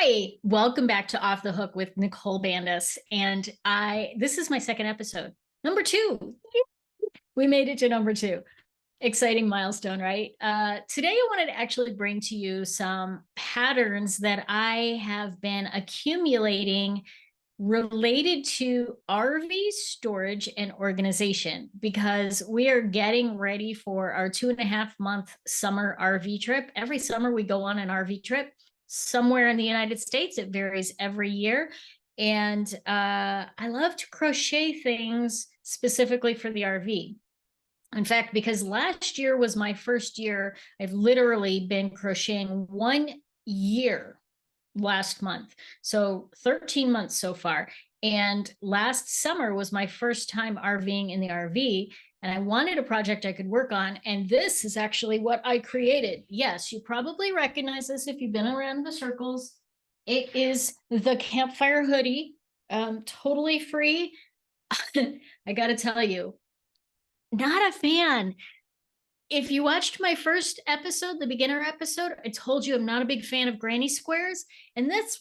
Hi, welcome back to Off the Hook with Nicole Bandis. And this is my second episode, number 2. We made it to number 2. Exciting milestone, right? Today, I wanted to actually bring to you some patterns that I have been accumulating related to RV storage and organization, because we are getting ready for our 2.5-month summer RV trip. Every summer we go on an RV trip somewhere in the United States. It varies every year. And I love to crochet things specifically for the RV. In fact, because last year was my first year, I've literally been crocheting 1 year last month. So 13 months so far. And last summer was my first time RVing in the RV. And I wanted a project I could work on. And this is actually what I created. Yes, you probably recognize this if you've been around the circles. It is the Campfire hoodie, totally free. I got to tell you, not a fan. If you watched my first episode, the beginner episode, I told you I'm not a big fan of granny squares. And this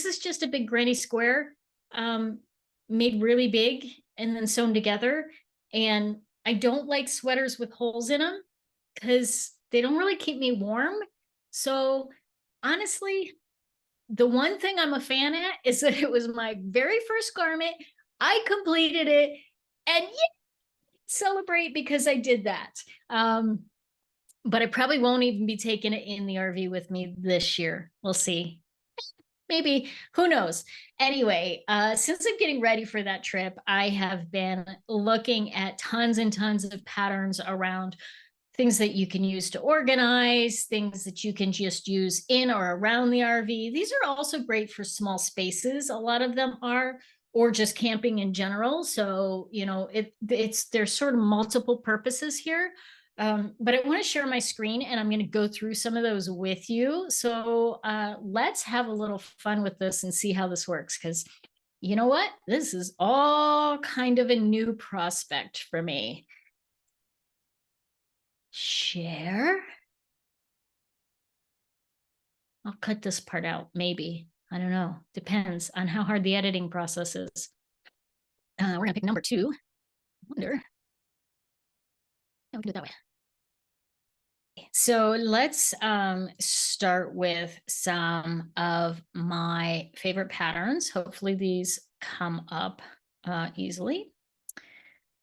is just a big granny square made really big and then sewn together. And I don't like sweaters with holes in them because they don't really keep me warm. So honestly, the one thing I'm a fan at is that it was my very first garment. I completed it, and celebrate because I did that. But I probably won't even be taking it in the RV with me this year. We'll see. Maybe, who knows? Anyway, since I'm getting ready for that trip, I have been looking at tons and tons of patterns around things that you can use to organize, things that you can just use in or around the RV. These are also great for small spaces. A lot of them are, or just camping in general. So, you know, there's sort of multiple purposes here. But I want to share my screen, and I'm going to go through some of those with you. So let's have a little fun with this and see how this works. Because you know what? This is all kind of a new prospect for me. Share. I'll cut this part out, maybe. I don't know. Depends on how hard the editing process is. We're going to pick number 2. I wonder. Yeah, we can do it that way. So let's start with some of my favorite patterns. Hopefully these come up easily.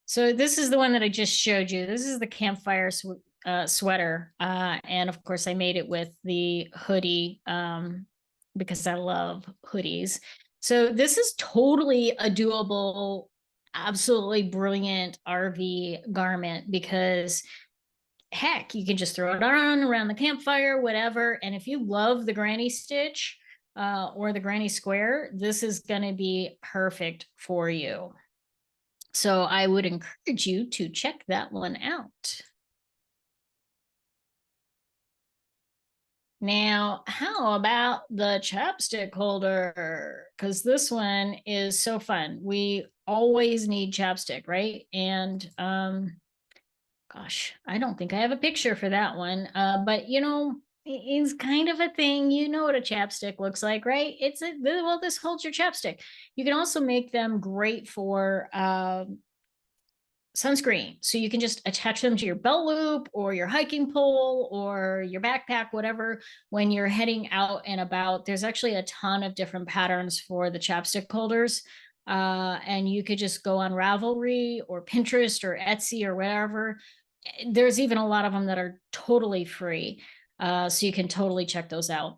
So this is the one that I just showed you. This is the Campfire sweater. And of course I made it with the hoodie because I love hoodies. So this is totally a doable, absolutely brilliant RV garment, because heck, you can just throw it on around the campfire, whatever. And if you love the granny stitch or the granny square, this is going to be perfect for you. So I would encourage you to check that one out. Now, how about the chapstick holder? Because this one is so fun. We always need chapstick, right? And gosh, I don't think I have a picture for that one. But you know, it's kind of a thing. You know what a chapstick looks like, right? Well, this holds your chapstick. You can also make them great for sunscreen. So you can just attach them to your belt loop or your hiking pole or your backpack, whatever, when you're heading out and about. There's actually a ton of different patterns for the chapstick holders. And you could just go on Ravelry or Pinterest or Etsy or wherever. There's even a lot of them that are totally free. So you can totally check those out.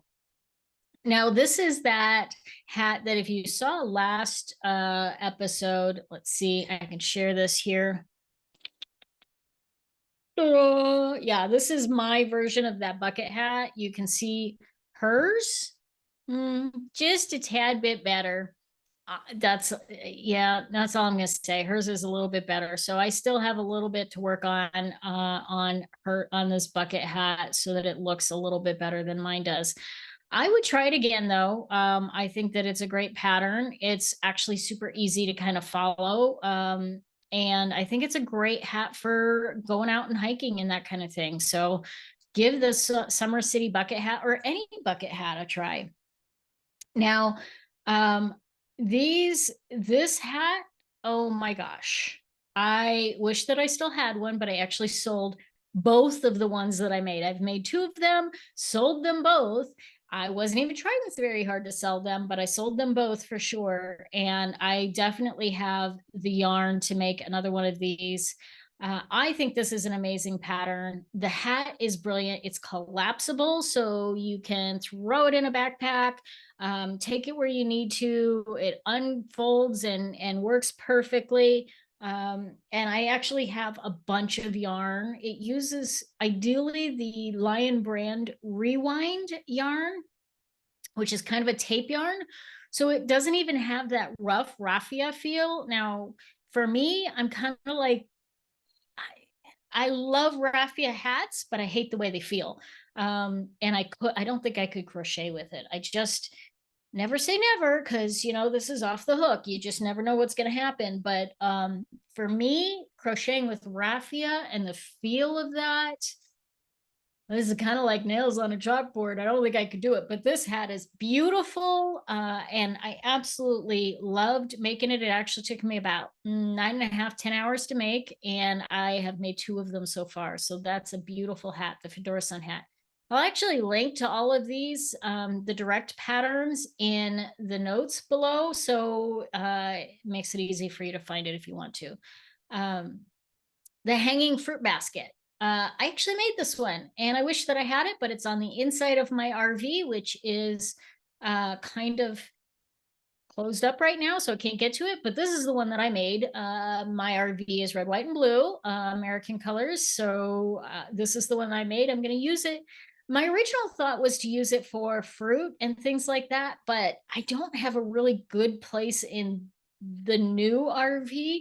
Now, this is that hat that if you saw last episode, let's see, I can share this here. Yeah, this is my version of that bucket hat. You can see hers, just a tad bit better. That's all I'm gonna say. Hers is a little bit better. So I still have a little bit to work on this bucket hat so that it looks a little bit better than mine does. I would try it again though. I think that it's a great pattern. It's actually super easy to kind of follow. And I think it's a great hat for going out and hiking and that kind of thing. So give this Summer City bucket hat or any bucket hat a try. Now, this hat, oh my gosh. I wish that I still had one, but I actually sold both of the ones that I made. I've made two of them, sold them both. I wasn't even trying this very hard to sell them, but I sold them both for sure. And I definitely have the yarn to make another one of these. I think this is an amazing pattern. The hat is brilliant. It's collapsible, so you can throw it in a backpack, take it where you need to. It unfolds and works perfectly. And I actually have a bunch of yarn. It uses ideally the Lion Brand Rewind yarn, which is kind of a tape yarn. So it doesn't even have that rough raffia feel. Now, for me, I'm kind of like, I love raffia hats, but I hate the way they feel. And I don't think I could crochet with it. I just never say never, because this is off the hook. You just never know what's going to happen. But for me, crocheting with raffia and the feel of that, this is kind of like nails on a chalkboard. I don't think I could do it, but this hat is beautiful. And I absolutely loved making it. It actually took me about 9.5, 10 hours to make. And I have made two of them so far. So that's a beautiful hat, the Fedora Sun hat. I'll actually link to all of these, the direct patterns in the notes below. So it makes it easy for you to find it if you want to. The hanging fruit basket. I actually made this one and I wish that I had it, but it's on the inside of my RV, which is kind of closed up right now, so I can't get to it. But this is the one that I made. My RV is red, white, and blue, American colors. So this is the one I made. I'm going to use it. My original thought was to use it for fruit and things like that, but I don't have a really good place in the new RV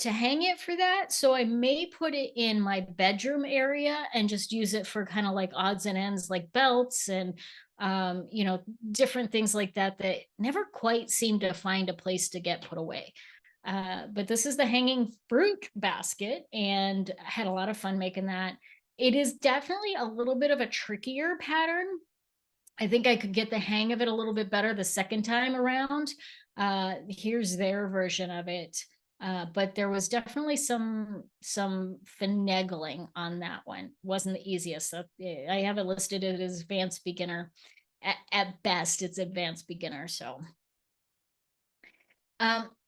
to hang it for that. So I may put it in my bedroom area and just use it for kind of like odds and ends, like belts and different things like that that never quite seem to find a place to get put away. But this is the hanging fruit basket, and I had a lot of fun making that. It is definitely a little bit of a trickier pattern. I think I could get the hang of it a little bit better the second time around. Here's their version of it. But there was definitely some finagling on that one. Wasn't the easiest. So I have it listed as advanced beginner. At best, it's advanced beginner. So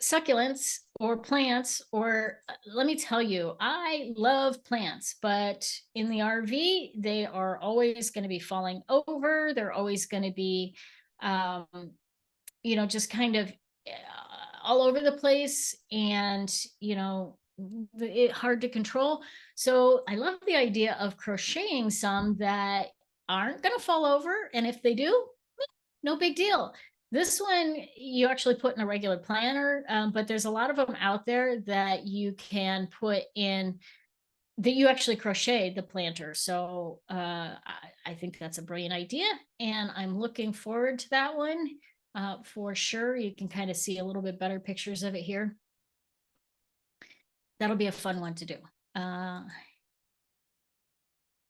succulents or plants, or let me tell you, I love plants, but in the RV, they are always going to be falling over. They're always going to be, just kind of all over the place, and hard to control. So I love the idea of crocheting some that aren't going to fall over, and if they do, no big deal. This one you actually put in a regular planner, but there's a lot of them out there that you can put in, that you actually crochet the planter. So I think that's a brilliant idea, and I'm looking forward to that one for sure. You can kind of see a little bit better pictures of it here. That'll be a fun one to do.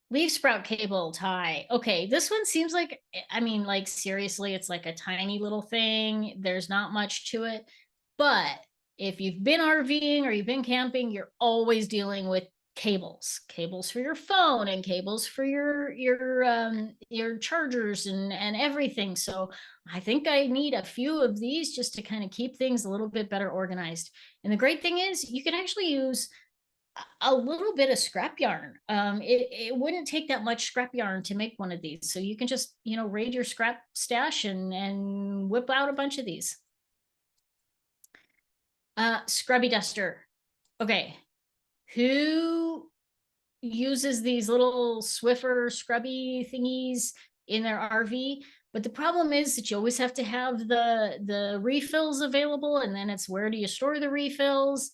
Leaf sprout cable tie. Okay, this one seems like, like seriously, it's like a tiny little thing. There's not much to it. But if you've been RVing or you've been camping, you're always dealing with cables for your phone and cables for your chargers and everything. So I think I need a few of these just to kind of keep things a little bit better organized. And the great thing is you can actually use a little bit of scrap yarn. It wouldn't take that much scrap yarn to make one of these. So you can just, raid your scrap stash and whip out a bunch of these. Scrubby duster. Okay. Who uses these little Swiffer scrubby thingies in their RV? But the problem is that you always have to have the refills available, and then it's, where do you store the refills?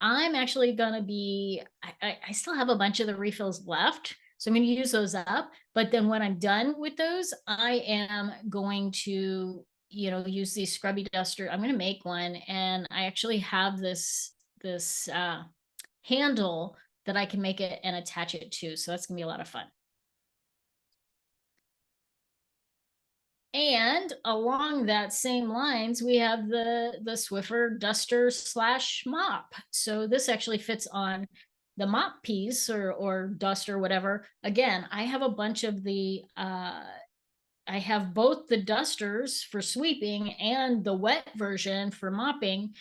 I'm actually going to be, I still have a bunch of the refills left, so I'm going to use those up. But then when I'm done with those, I am going to, use these scrubby duster. I'm going to make one, and I actually have this handle that I can make it and attach it to. So that's going to be a lot of fun. And along that same lines, we have the Swiffer duster / mop. So this actually fits on the mop piece or dust or whatever. Again, I have a bunch of the I have both the dusters for sweeping and the wet version for mopping.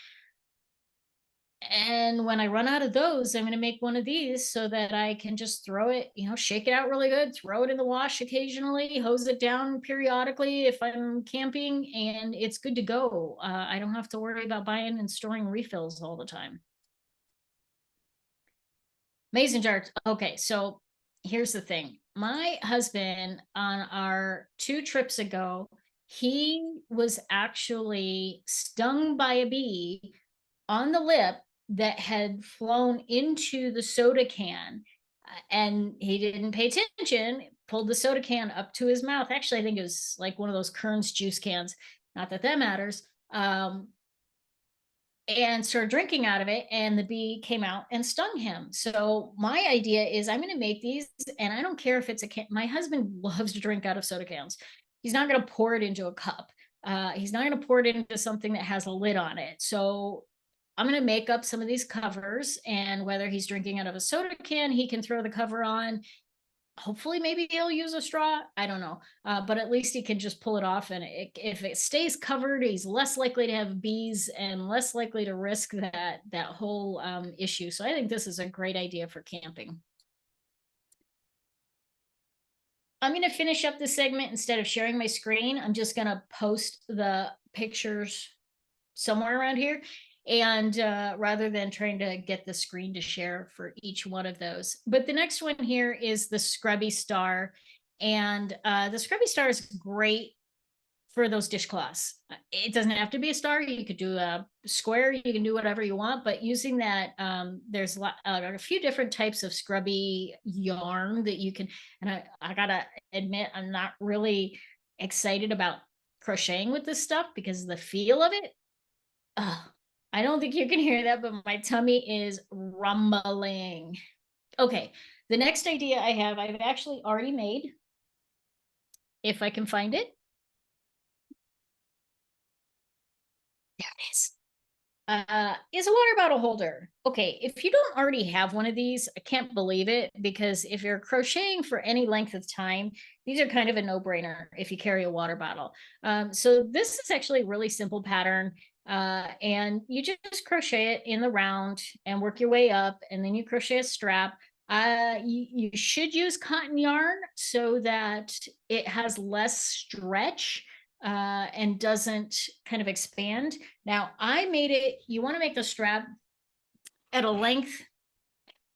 And when I run out of those, I'm going to make one of these so that I can just throw it, shake it out really good, throw it in the wash occasionally, hose it down periodically if I'm camping, and it's good to go. I don't have to worry about buying and storing refills all the time. Mason jars. Okay, so here's the thing. My husband, on our 2 trips ago, he was actually stung by a bee on the lip that had flown into the soda can, and he didn't pay attention, pulled the soda can up to his mouth. Actually, I think it was like one of those Kern's juice cans, not that that matters, and started drinking out of it, and the bee came out and stung him. So my idea is I'm going to make these, and I don't care if it's a can. My husband loves to drink out of soda cans. He's not going to pour it into a cup. He's not going to pour it into something that has a lid on it. So I'm going to make up some of these covers, and whether he's drinking out of a soda can, he can throw the cover on. Hopefully maybe he'll use a straw. I don't know. But at least he can just pull it off. And if it stays covered, he's less likely to have bees and less likely to risk that whole issue. So I think this is a great idea for camping. I'm going to finish up this segment. Instead of sharing my screen, I'm just going to post the pictures somewhere around here. And rather than trying to get the screen to share for each one of those. But the next one here is the Scrubby Star. And the Scrubby Star is great for those dishcloths. It doesn't have to be a star. You could do a square. You can do whatever you want. But using that, there's a few different types of Scrubby yarn that you can. And I gotta admit, I'm not really excited about crocheting with this stuff because of the feel of it. I don't think you can hear that, but my tummy is rumbling. Okay, the next idea I have, I've actually already made, if I can find it. There it is. Is a water bottle holder. Okay, if you don't already have one of these, I can't believe it, because if you're crocheting for any length of time, these are kind of a no-brainer if you carry a water bottle. So this is actually a really simple pattern. And you just crochet it in the round and work your way up, and then you crochet a strap. You should use cotton yarn so that it has less stretch and doesn't kind of expand. Now I made it, you want to make the strap at a length,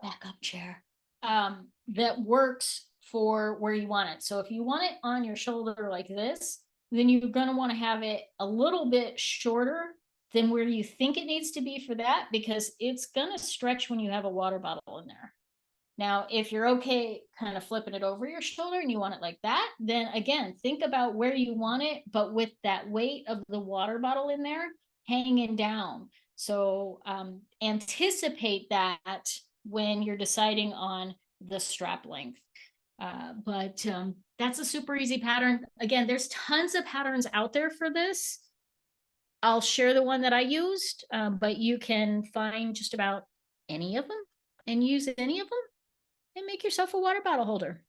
back up chair, that works for where you want it. So if you want it on your shoulder like this, then you're going to want to have it a little bit shorter than where you think it needs to be for that, because it's going to stretch when you have a water bottle in there. Now, if you're okay kind of flipping it over your shoulder and you want it like that, then again, think about where you want it, but with that weight of the water bottle in there hanging down. So anticipate that when you're deciding on the strap length. But that's a super easy pattern. Again, there's tons of patterns out there for this. I'll share the one that I used, but you can find just about any of them and use any of them and make yourself a water bottle holder.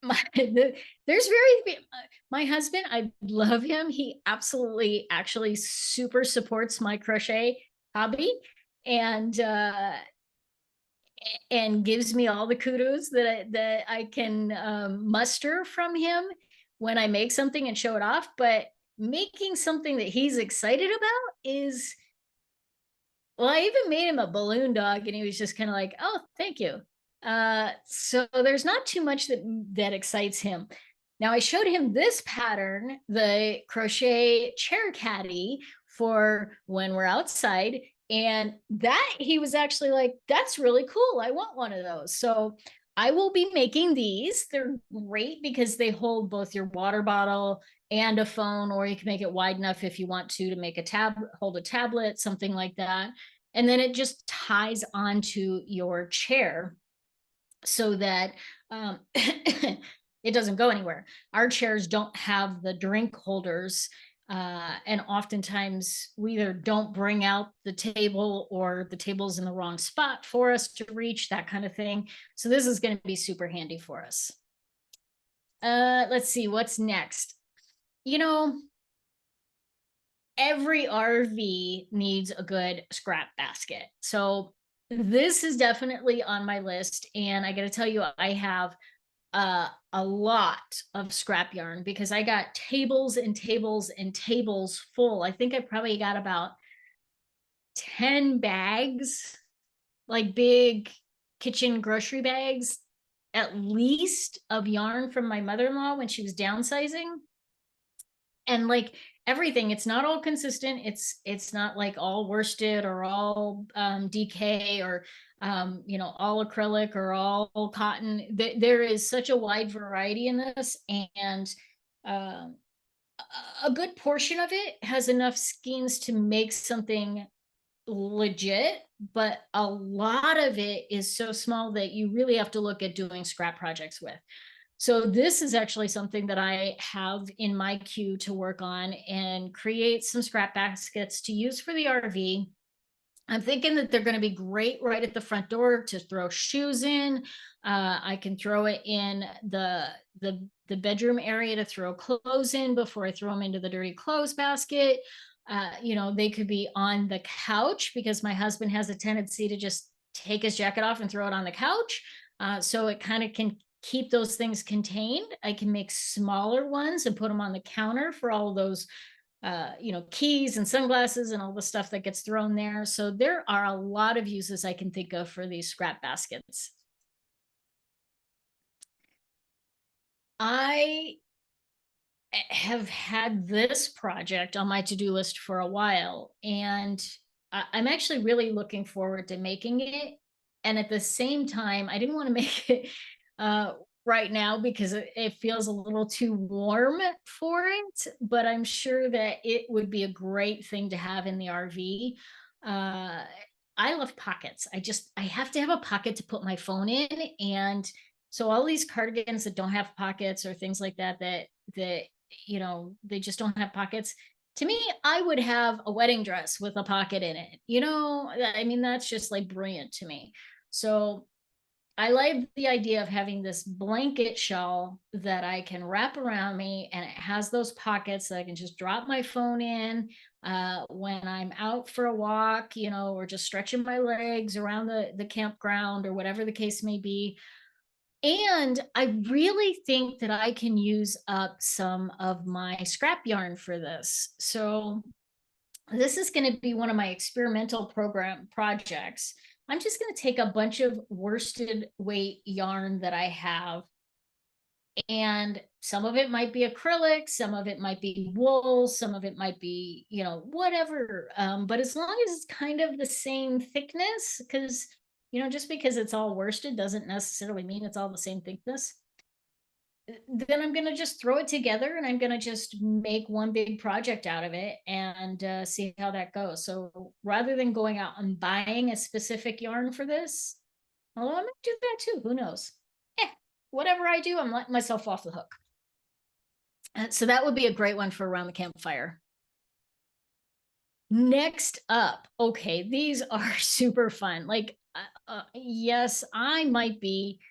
My husband, I love him. He absolutely actually super supports my crochet hobby, and gives me all the kudos that I can muster from him when I make something and show it off. But making something that he's excited about is, well, I even made him a balloon dog, and he was just kind of like, oh, thank you. So there's not too much that excites him. Now I showed him this pattern, the crochet chair caddy, for when we're outside, and that he was actually like, that's really cool. I want one of those. So I will be making these. They're great because they hold both your water bottle and a phone, or you can make it wide enough if you want to make a hold a tablet, something like that. And then it just ties onto your chair so that it doesn't go anywhere. Our chairs don't have the drink holders. And oftentimes we either don't bring out the table or the table's in the wrong spot for us to reach, that kind of thing. So this is going to be super handy for us. Let's see what's next. You know, every RV needs a good scrap basket. So this is definitely on my list. And I got to tell you, I have a lot of scrap yarn because I got tables and tables and tables full. I think I probably got about 10 bags, like big kitchen grocery bags, at least, of yarn from my mother-in-law when she was downsizing. And like everything, it's not all consistent. It's not like all worsted or all DK or all acrylic or all cotton. There is such a wide variety in this, and um, a good portion of it has enough skeins to make something legit, but a lot of it is so small that you really have to look at doing scrap projects with. So this is actually something that I have in my queue to work on and create some scrap baskets to use for the RV. I'm thinking that they're going to be great right at the front door to throw shoes in. I can throw it in the bedroom area to throw clothes in before I throw them into the dirty clothes basket. They could be on the couch because my husband has a tendency to just take his jacket off and throw it on the couch. So it kind of can keep those things contained. I can make smaller ones and put them on the counter for all those keys and sunglasses and all the stuff that gets thrown there. So there are a lot of uses I can think of for these scrap baskets. I have had this project on my to-do list for a while, and I'm actually really looking forward to making it. And at the same time, I didn't want to make it right now because it feels a little too warm for it, but I'm sure that it would be a great thing to have in the RV. I love pockets. I have to have a pocket to put my phone in. And so all these cardigans that don't have pockets or things like that, they just don't have pockets. To me, I would have a wedding dress with a pocket in it. I mean, that's just like brilliant to me. So I like the idea of having this blanket shawl that I can wrap around me, and it has those pockets that I can just drop my phone in when I'm out for a walk, or just stretching my legs around the campground or whatever the case may be. And I really think that I can use up some of my scrap yarn for this. So this is going to be one of my experimental program projects. I'm just going to take a bunch of worsted weight yarn that I have, and some of it might be acrylic, some of it might be wool, some of it might be, whatever. But as long as it's kind of the same thickness, because, just because it's all worsted doesn't necessarily mean it's all the same thickness. Then I'm going to just throw it together, and I'm going to just make one big project out of it and see how that goes. So rather than going out and buying a specific yarn for this, although I might do that too, who knows? Whatever I do, I'm letting myself off the hook. So that would be a great one for around the campfire. Next up, okay, these are super fun. Like, yes, I might be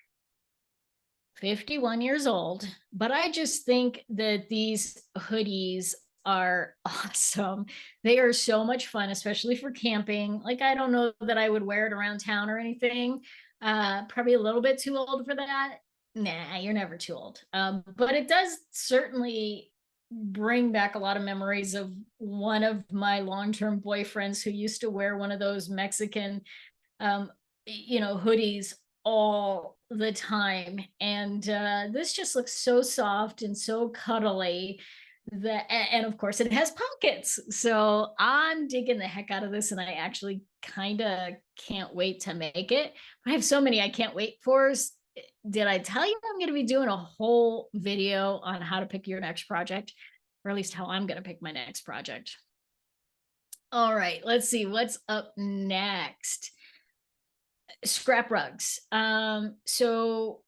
51 years old, but I just think that these hoodies are awesome. They are so much fun, especially for camping. Like, I don't know that I would wear it around town or anything. Probably a little bit too old for that. Nah, you're never too old. But it does certainly bring back a lot of memories of one of my long-term boyfriends who used to wear one of those Mexican hoodies all the time. And this just looks so soft and so cuddly and of course it has pockets. So I'm digging the heck out of this, and I actually kind of can't wait to make it. I have so many I can't wait for. Did I tell you I'm going to be doing a whole video on how to pick your next project, or at least how I'm going to pick my next project? All right, let's see what's up next. Scrap rugs. So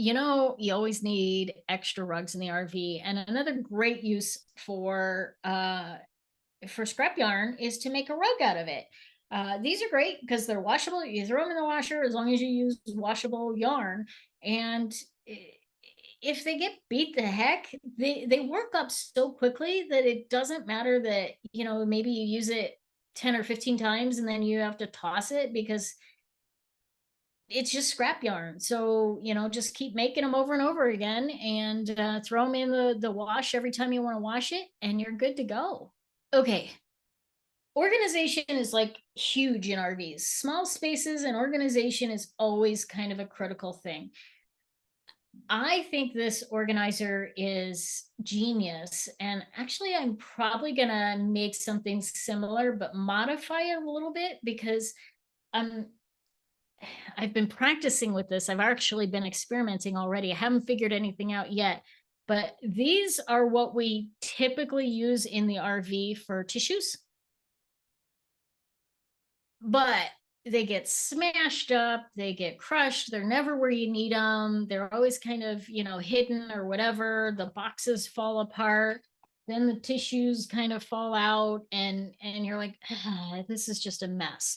you know, you always need extra rugs in the RV. And another great use for scrap yarn is to make a rug out of it. These are great because they're washable. You throw them in the washer as long as you use washable yarn. And if they get beat the heck, they work up so quickly that it doesn't matter that, you know, maybe you use it 10 or 15 times and then you have to toss it because it's just scrap yarn. So, you know, just keep making them over and over again and throw them in the wash every time you want to wash it and you're good to go. Okay. Organization is like huge in RVs. Small spaces and organization is always kind of a critical thing. I think this organizer is genius. And actually, I'm probably going to make something similar, but modify it a little bit because I've been practicing with this. I've actually been experimenting already. I haven't figured anything out yet, but these are what we typically use in the RV for tissues. But they get smashed up, they get crushed, they're never where you need them. They're always kind of, you know, hidden or whatever. The boxes fall apart, then the tissues kind of fall out and you're like, ah, this is just a mess.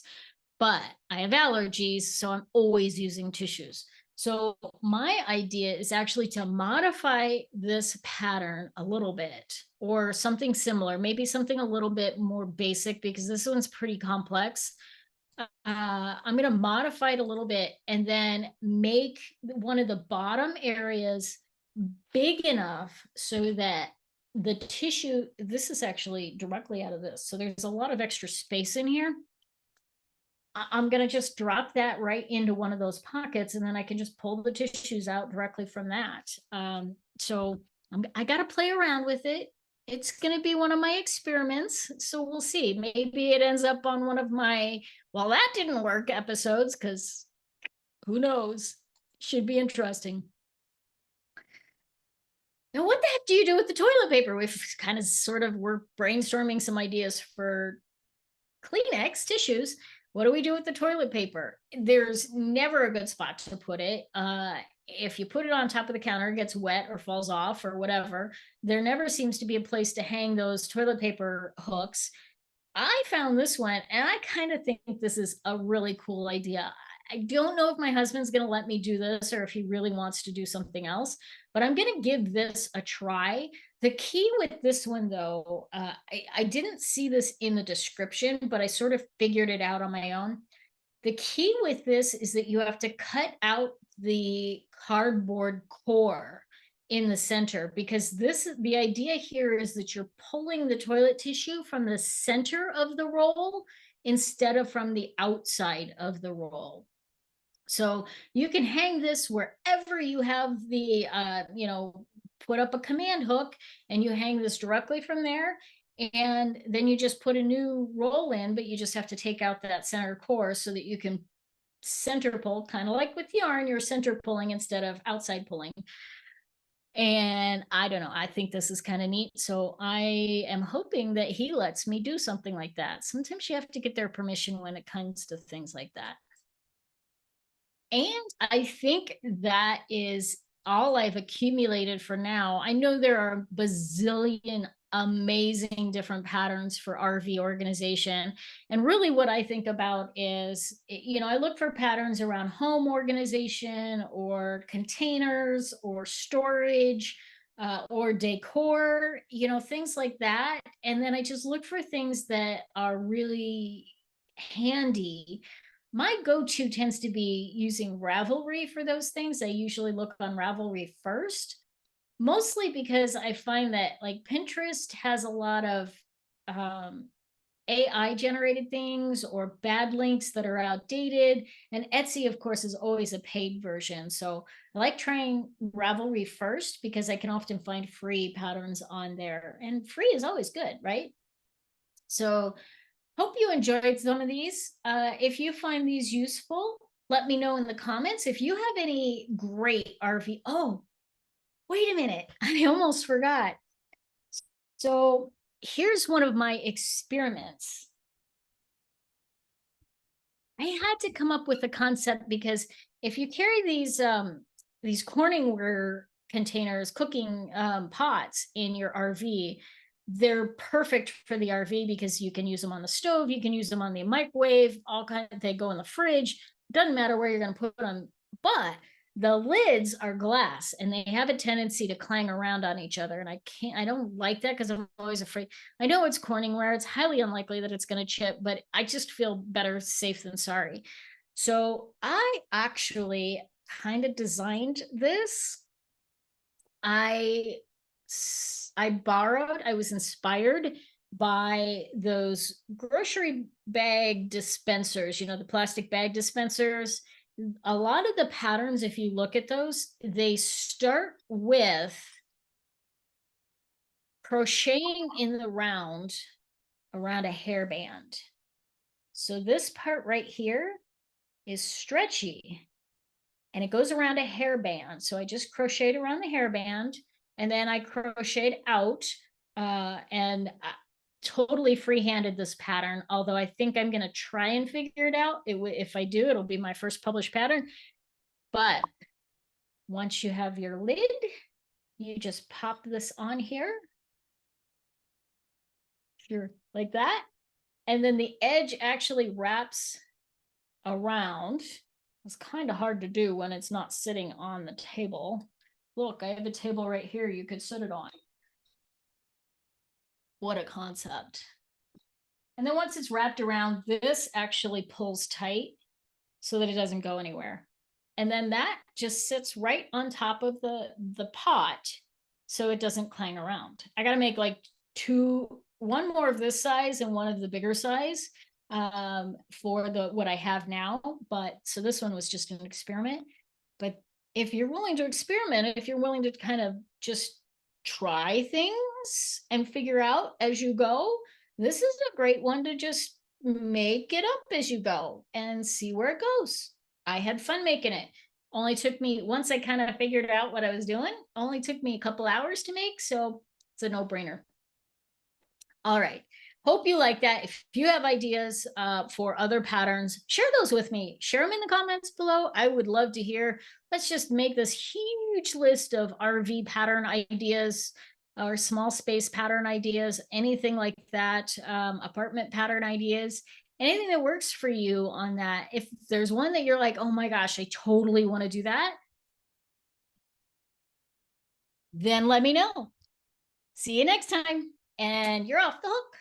But I have allergies, so I'm always using tissues. So my idea is actually to modify this pattern a little bit or something similar, maybe something a little bit more basic because this one's pretty complex. I'm going to modify it a little bit and then make one of the bottom areas big enough so that the tissue, this is actually directly out of this. So there's a lot of extra space in here. I'm going to just drop that right into one of those pockets and then I can just pull the tissues out directly from that. So I got to play around with it. It's going to be one of my experiments. So we'll see. Maybe it ends up on one of my, well, that didn't work episodes because who knows? Should be interesting. Now, what the heck do you do with the toilet paper? We've kind of sort of, we're brainstorming some ideas for Kleenex tissues. What do we do with the toilet paper? There's never a good spot to put it. If you put it on top of the counter, it gets wet or falls off or whatever. There never seems to be a place to hang those toilet paper hooks. I found this one and I kind of think this is a really cool idea. I don't know if my husband's going to let me do this or if he really wants to do something else, but I'm going to give this a try. The key with this one, though, I didn't see this in the description, but I sort of figured it out on my own. The key with this is that you have to cut out the cardboard core in the center because the idea here is that you're pulling the toilet tissue from the center of the roll instead of from the outside of the roll. So you can hang this wherever you have the, you know, put up a command hook and you hang this directly from there. And then you just put a new roll in, but you just have to take out that center core so that you can center pull, kind of like with yarn, you're center pulling instead of outside pulling. And I don't know, I think this is kind of neat. So I am hoping that he lets me do something like that. Sometimes you have to get their permission when it comes to things like that. And I think that is all I've accumulated for now. I know there are a bazillion amazing different patterns for RV organization. And really what I think about is, you know, I look for patterns around home organization or containers or storage or decor, you know, things like that. And then I just look for things that are really handy. My go-to tends to be using Ravelry for those things. I usually look on Ravelry first, mostly because I find that like Pinterest has a lot of AI generated things or bad links that are outdated. And Etsy, of course, is always a paid version. So I like trying Ravelry first because I can often find free patterns on there. And free is always good, right? So hope you enjoyed some of these. If you find these useful, let me know in the comments. If you have any great RV, oh, wait a minute, I almost forgot. So here's one of my experiments. I had to come up with a concept because if you carry these these Corningware containers, cooking pots in your RV. They're perfect for the RV because you can use them on the stove, you can use them on the microwave, all kinds. They go in the fridge. Doesn't matter where you're going to put them, but the lids are glass and they have a tendency to clang around on each other. And I don't like that because I'm always afraid. I know it's Corningware. It's highly unlikely that it's going to chip, but I just feel better safe than sorry. So I actually kind of designed this. I was inspired by those grocery bag dispensers, you know, the plastic bag dispensers. A lot of the patterns, if you look at those, they start with crocheting in the round around a hairband. So this part right here is stretchy and it goes around a hairband. So I just crocheted around the hairband and then I crocheted out and totally free-handed this pattern, although I think I'm going to try and figure it out. If I do, it'll be my first published pattern. But once you have your lid, you just pop this on here. Sure, like that. And then the edge actually wraps around. It's kind of hard to do when it's not sitting on the table. Look, I have a table right here you could sit it on. What a concept. And then once it's wrapped around, this actually pulls tight so that it doesn't go anywhere. And then that just sits right on top of the pot so it doesn't clang around. I got to make like one more of this size and one of the bigger size for what I have now. But so this one was just an experiment. But if you're willing to experiment, if you're willing to kind of just try things and figure out as you go, this is a great one to just make it up as you go and see where it goes. I had fun making it. Only took me, once I kind of figured out what I was doing, only took me a couple hours to make. So it's a no-brainer. All right. Hope you like that. If you have ideas for other patterns, share those with me. Share them in the comments below. I would love to hear. Let's just make this huge list of RV pattern ideas or small space pattern ideas, anything like that, apartment pattern ideas, anything that works for you on that. If there's one that you're like, oh my gosh, I totally want to do that, then let me know. See you next time. And you're off the hook.